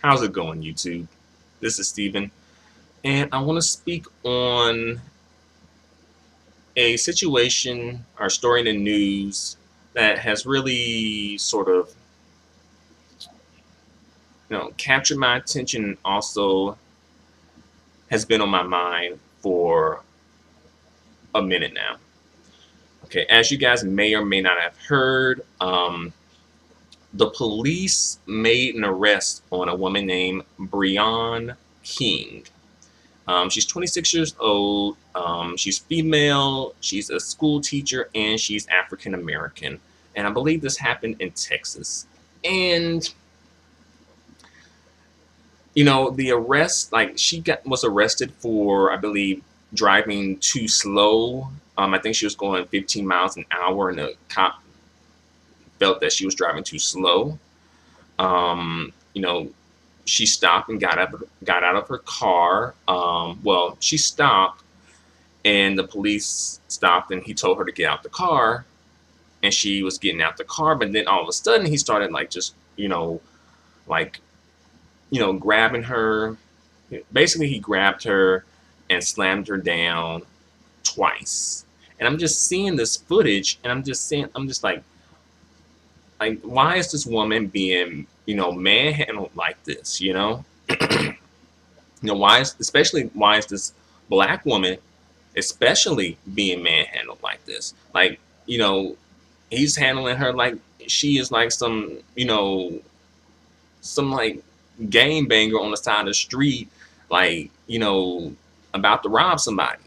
How's it going, YouTube? This is Steven, and I want to speak on a situation or story in the news that has really sort of, captured my attention and also has been on my mind for a minute now. Okay, as you guys may or may not have heard, the police made an arrest on a woman named Breaion King. She's 26 years old. She's female. She's a school teacher, and she's African American. And I believe this happened in Texas. And the arrest, like was arrested for, I believe, driving too slow. I think she was going 15 miles an hour, and the cop felt that she was driving too slow. Um, you know, she stopped and got out of her car. Well, she stopped, and the police stopped, and he told her to get out the car, and she was getting out the car. But then all of a sudden, he started like just like grabbing her. Basically, he grabbed her and slammed her down twice. And I'm just seeing this footage, and I'm just like, why is this woman being manhandled like this? Why is this black woman especially being manhandled like this? Like, he's handling her like she is like some like game banger on the side of the street, like, about to rob somebody,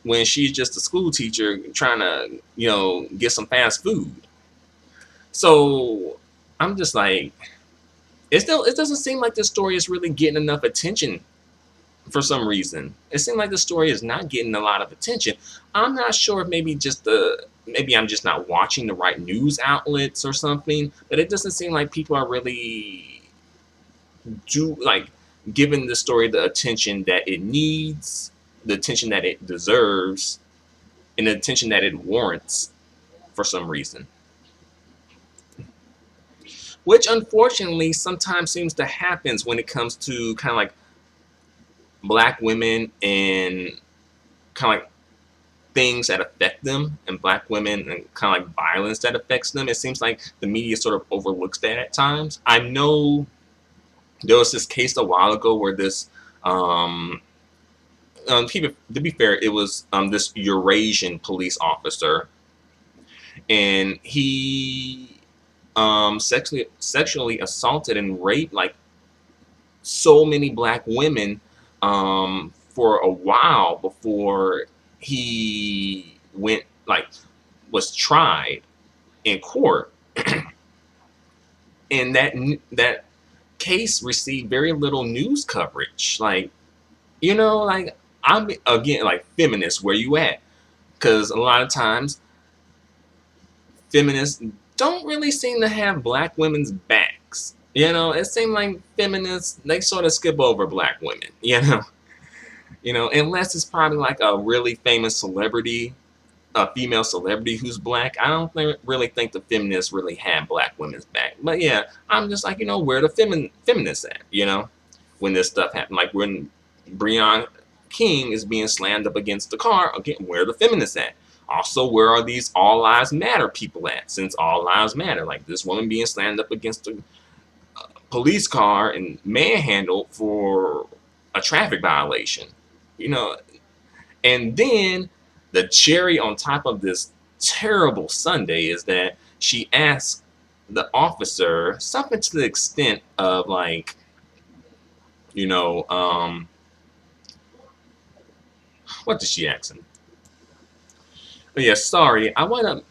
when she's just a school teacher trying to, get some fast food. So I'm just like, it doesn't seem like this story is really getting enough attention for some reason. It seems like the story is not getting a lot of attention. I'm not sure if maybe I'm just not watching the right news outlets or something, but it doesn't seem like people are really giving the story the attention that it needs, the attention that it deserves, and the attention that it warrants for some reason. Which unfortunately sometimes seems to happen when it comes to kind of like black women and kind of like things that affect them, and black women and kind of like violence that affects them. It seems like the media sort of overlooks that at times. I know there was this case a while ago where this to be fair, it was this Eurasian police officer, and he sexually assaulted and raped like so many black women for a while before he was tried in court. And that case received very little news coverage. Like, like, I'm again like, feminists, where you at? Because a lot of times feminists don't really seem to have black women's backs. It seems like feminists, they sort of skip over black women. Unless it's probably like a really famous celebrity, a female celebrity who's black. I don't really think the feminists really have black women's back. But yeah, I'm just like, where the feminists at? When this stuff happened, like when Breaion King is being slammed up against the car. Again, where are the feminists at? Also, where are these All Lives Matter people at? Since All Lives Matter, like this woman being slammed up against a police car and manhandled for a traffic violation. And then the cherry on top of this terrible Sunday is that she asked the officer something to the extent of like, what did she ask him? Oh, yeah, sorry, I wound up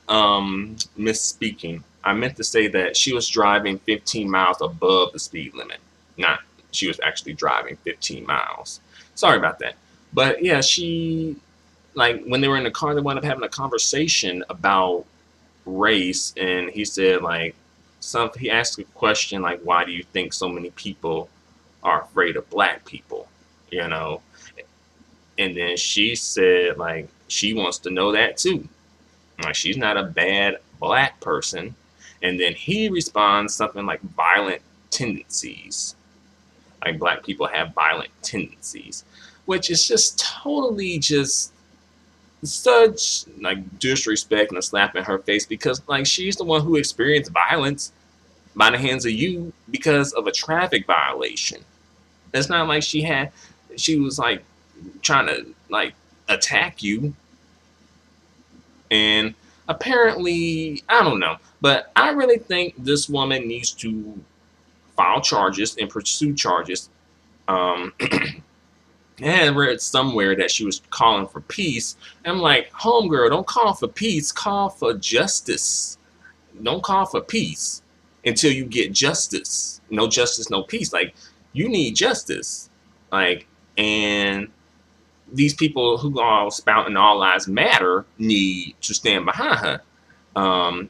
misspeaking. I meant to say that she was driving 15 miles above the speed limit. Not she was actually driving 15 miles. Sorry about that. But yeah, she, like, when they were in the car, they wound up having a conversation about race, and he said like he asked a question like, why do you think so many people are afraid of black people? And then she said like she wants to know that too. Like, she's not a bad black person. And then he responds something like violent tendencies. Like black people have violent tendencies, which is just totally just such like disrespect and a slap in her face, because like she's the one who experienced violence by the hands of you because of a traffic violation. It's not like she was like trying to like attack you. And apparently, I don't know, but I really think this woman needs to file charges and pursue charges. um I read somewhere that she was calling for peace. I'm like, homegirl, don't call for peace, call for justice. Don't call for peace until you get justice. No justice, no peace. Like, you need justice. Like, and these people who are spouting all lives matter need to stand behind her,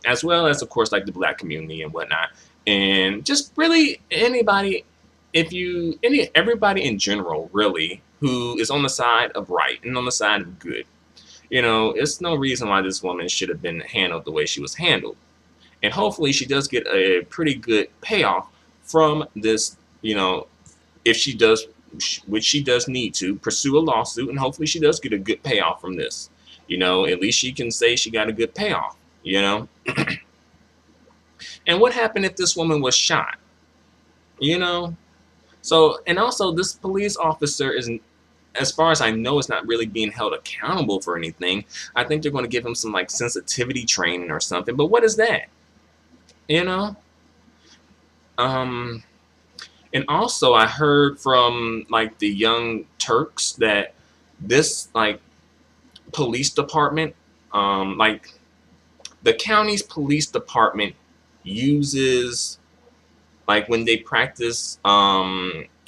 as well as, of course, like the black community and whatnot, and just really anybody, everybody in general, really, who is on the side of right and on the side of good. It's no reason why this woman should have been handled the way she was handled, and hopefully she does get a pretty good payoff from this. If she does, which she does need to pursue a lawsuit, and hopefully she does get a good payoff from this. At least she can say she got a good payoff. And what happened if this woman was shot? You know, so, and also this police officer isn't, as far as I know, is not really being held accountable for anything. I think they're going to give him some like sensitivity training or something. But what is that? You know. Um, and also I heard from like the Young Turks that this like police department, like the county's police department uses, like when they practice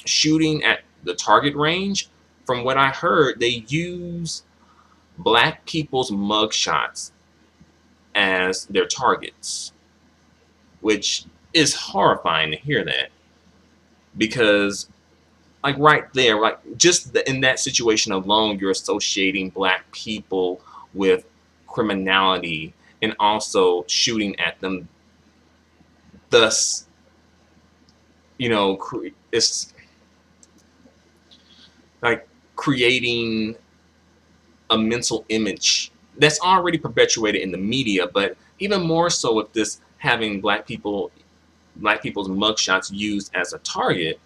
shooting at the target range, from what I heard, they use black people's mugshots as their targets, which is horrifying to hear that, because like right there, like just in that situation alone, you're associating black people with criminality and also shooting at them. Thus, it's like creating a mental image that's already perpetuated in the media, but even more so with this having black people's mugshots used as a target,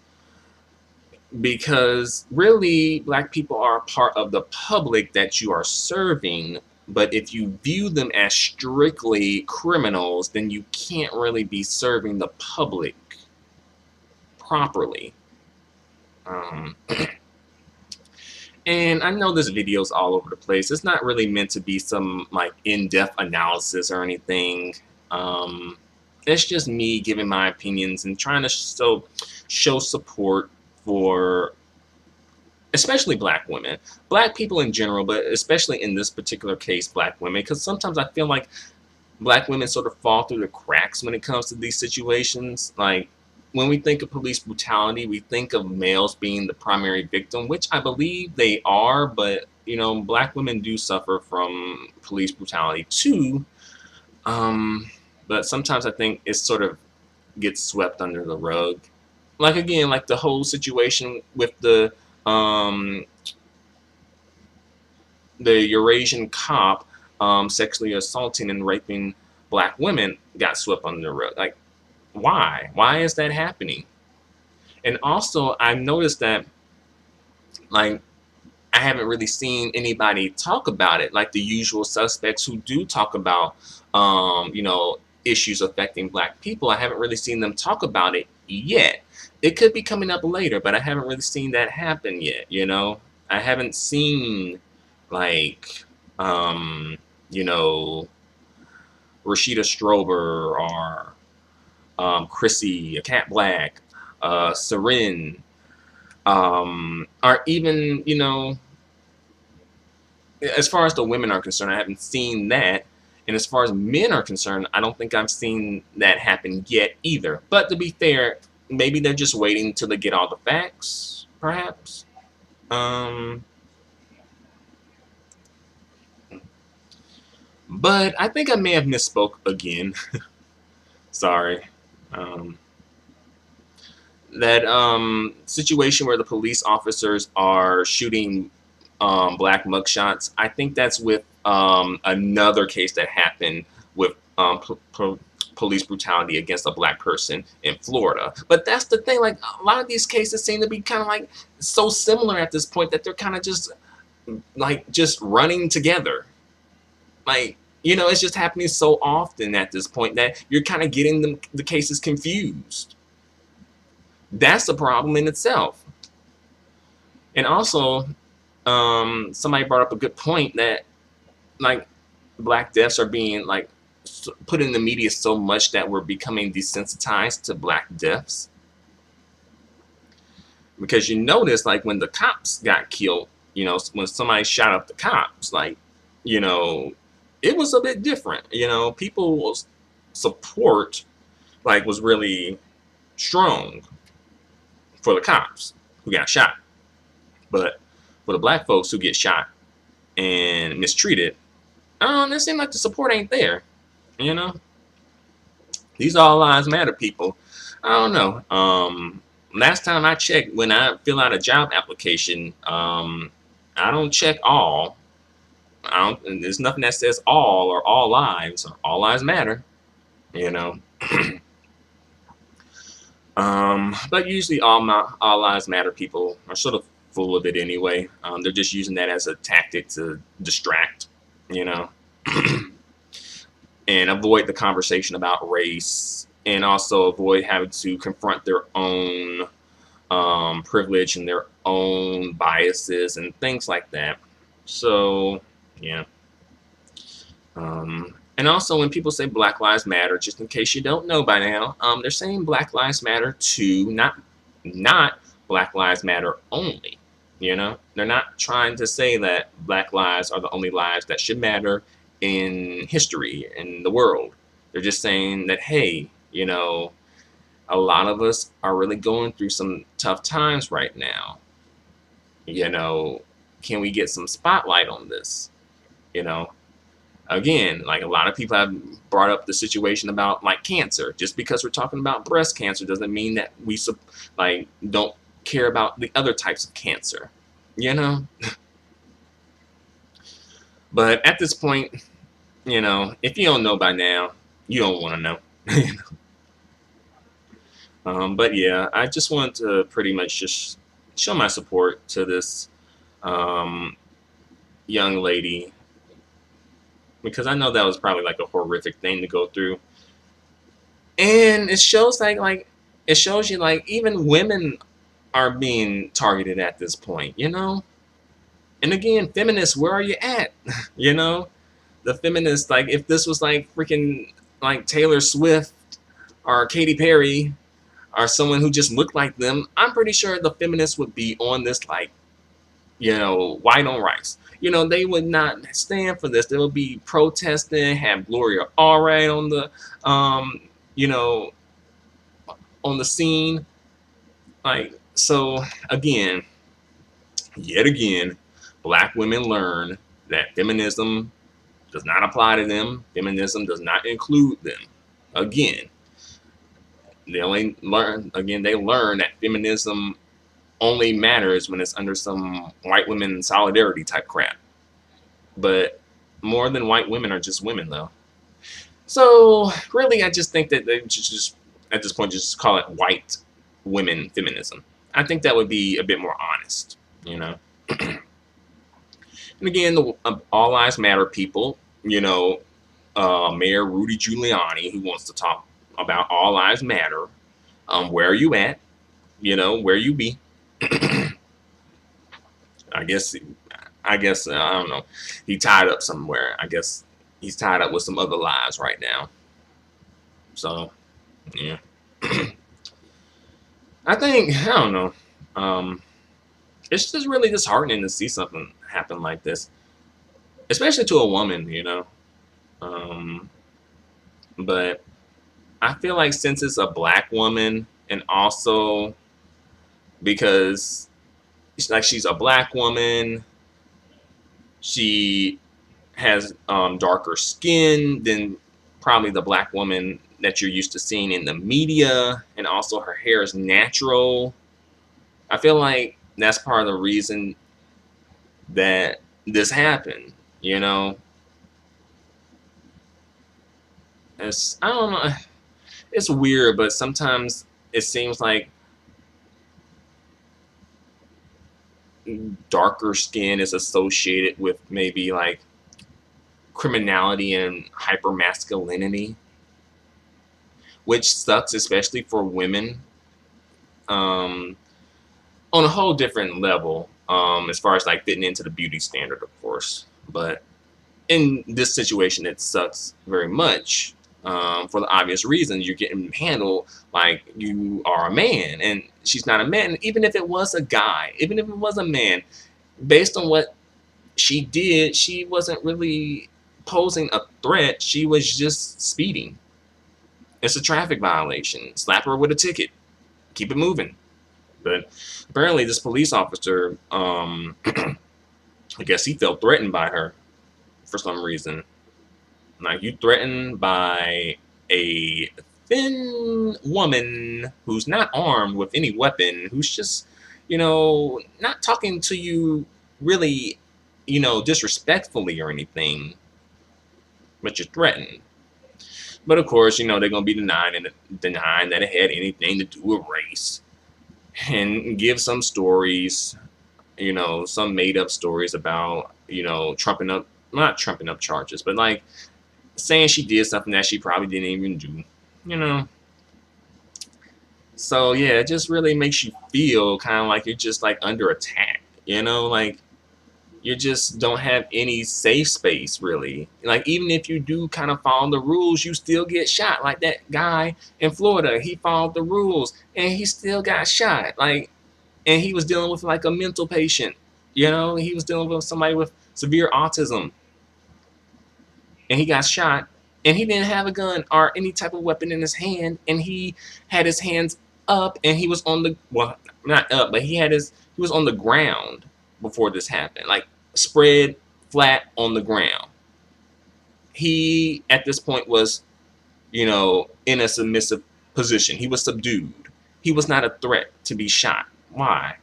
because really black people are a part of the public that you are serving. But if you view them as strictly criminals, then you can't really be serving the public properly. And I know this video's all over the place. It's not really meant to be some like in-depth analysis or anything. It's just me giving my opinions and trying to show support for especially black women, black people in general, but especially in this particular case, black women, because sometimes I feel like black women sort of fall through the cracks when it comes to these situations. Like, when we think of police brutality, we think of males being the primary victim, which I believe they are, but black women do suffer from police brutality too. But sometimes I think it sort of gets swept under the rug. Like, again, like the whole situation with the Eurasian cop sexually assaulting and raping black women got swept under the rug. Like, why? Why is that happening? And also, I've noticed that, like, I haven't really seen anybody talk about it, like the usual suspects who do talk about, issues affecting black people. I haven't really seen them talk about it yet. It could be coming up later, but I haven't really seen that happen yet. I haven't seen, like, Rashida Strober or Chrissy, Cat Black, Sarin, or even, as far as the women are concerned, I haven't seen that. And as far as men are concerned, I don't think I've seen that happen yet either. But to be fair, maybe they're just waiting until they get all the facts, perhaps. But I think I may have misspoke again. Sorry. that situation where the police officers are shooting black mugshots. I think that's with another case that happened with police brutality against a black person in Florida. But that's the thing, like a lot of these cases seem to be kind of like so similar at this point that they're kind of just like just running together. Like, it's just happening so often at this point that you're kind of getting the cases confused. That's a problem in itself. And also, somebody brought up a good point that like black deaths are being like put in the media so much that we're becoming desensitized to black deaths. Because you notice, like when the cops got killed, when somebody shot up the cops, like, it was a bit different. People's support like was really strong for the cops who got shot. But for the black folks who get shot and mistreated, it seems like the support ain't there. These all lives matter people. I don't know. Last time I checked, when I fill out a job application, I don't check all. There's nothing that says all or all lives or all lives matter. You know. But usually all lives matter people are sort of full of it anyway. They're just using that as a tactic to distract, and avoid the conversation about race, and also avoid having to confront their own privilege and their own biases and things like that. So, yeah. And also, when people say Black Lives Matter, just in case you don't know by now, they're saying Black Lives Matter too, not Black Lives Matter only. They're not trying to say that Black lives are the only lives that should matter in history, in the world. They're just saying that, hey, a lot of us are really going through some tough times right now. Can we get some spotlight on this? Again, like a lot of people have brought up the situation about like cancer. Just because we're talking about breast cancer doesn't mean that we don't care about the other types of cancer. But at this point, if you don't know by now, you don't want to know. But yeah, I just want to pretty much just show my support to this young lady, because I know that was probably like a horrific thing to go through. And it shows it shows you like even women are being targeted at this point, And again, feminists, where are you at? The feminists, like if this was like freaking like Taylor Swift or Katy Perry or someone who just looked like them, I'm pretty sure the feminists would be on this like, white on rice. They would not stand for this. They would be protesting, have Gloria Allred on the, on the scene. Like, so again, yet again, black women learn that feminism does not apply to them. Feminism does not include them. Again, they learn that feminism only matters when it's under some white women solidarity type crap. But more than white women are just women, though. So really, I just think that they just at this point just call it white women feminism. I think that would be a bit more honest, And again, the All Lives Matter people, Mayor Rudy Giuliani, who wants to talk about All Lives Matter. Where are you at? Where you be? I guess I don't know. He tied up somewhere. I guess he's tied up with some other lives right now. So, yeah. I don't know. It's just really disheartening to see something happen like this, especially to a woman, But I feel like since it's a black woman, and also because she's a black woman, she has darker skin than probably the black woman that you're used to seeing in the media, and also her hair is natural. I feel like that's part of the reason that this happened. You know, it's I don't know. It's weird, but sometimes it seems like darker skin is associated with maybe like criminality and hyper masculinity, which sucks, especially for women. Um, on a whole different level, as far as like fitting into the beauty standard, of course. But in this situation, it sucks very much, for the obvious reason. You're getting handled like you are a man, and she's not a man. Even if it was a guy, even if it was a man, based on what she did, she wasn't really posing a threat. She was just speeding. It's a traffic violation. Slap her with a ticket. Keep it moving. But apparently, this police officer, I guess he felt threatened by her for some reason. Like, you threatened by a thin woman who's not armed with any weapon, who's just, not talking to you really, disrespectfully or anything, but you're threatened. But of course, they're gonna be denying that it had anything to do with race, and give some stories, some made up stories about, trumping up, not trumping up charges, but like saying she did something that she probably didn't even do, you know. So yeah, it just really makes you feel kind of like you're just like under attack, like you just don't have any safe space really. Like, even if you do kind of follow the rules, you still get shot. Like that guy in Florida, he followed the rules and he still got shot. Like, and he was dealing with like a mental patient, he was dealing with somebody with severe autism, and he got shot, and he didn't have a gun or any type of weapon in his hand, and he had his hands up, and he was on the, well, not up, but he was on the ground before this happened, like spread flat on the ground. He at this point was, in a submissive position. He was subdued. He was not a threat to be shot. Why?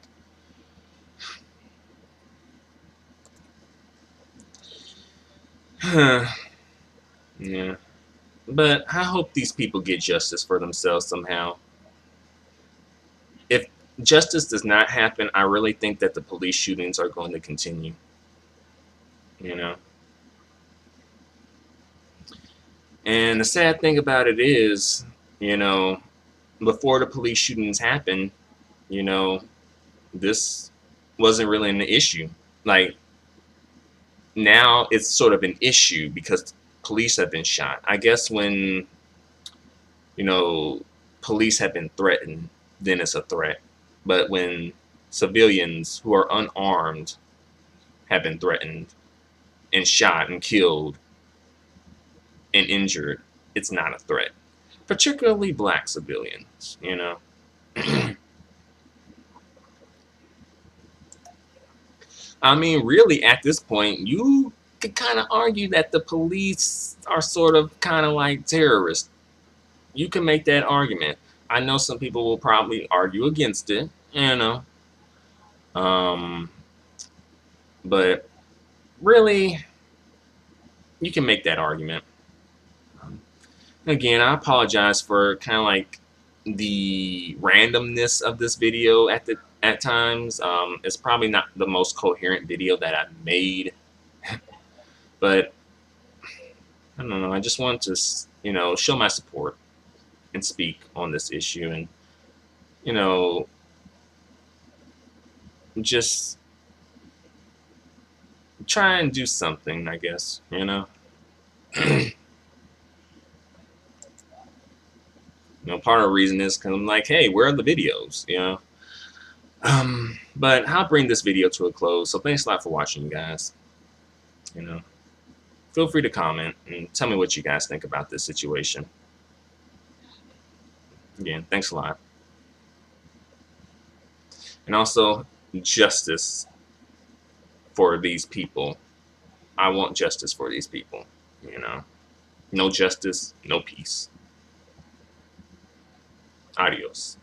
Yeah. But I hope these people get justice for themselves somehow. If justice does not happen, I really think that the police shootings are going to continue. You know? And the sad thing about it is, before the police shootings happened, you know, this wasn't really an issue. Like, now it's sort of an issue because police have been shot. I guess when, police have been threatened, then it's a threat. But when civilians who are unarmed have been threatened and shot and killed and injured, it's not a threat. Particularly black civilians. I mean, really, at this point, you could kind of argue that the police are sort of kind of like terrorists. You can make that argument. I know some people will probably argue against it. Um, but really, you can make that argument. Again, I apologize for kind of like the randomness of this video at times. It's probably not the most coherent video that I've made, but I don't know. I just want to, show my support and speak on this issue, and just try and do something, I guess. Part of the reason is because I'm like, hey, where are the videos? But I'll bring this video to a close. So thanks a lot for watching, you guys. Feel free to comment and tell me what you guys think about this situation. Again, thanks a lot. And also, justice for these people. I want justice for these people. No justice, no peace. Adios.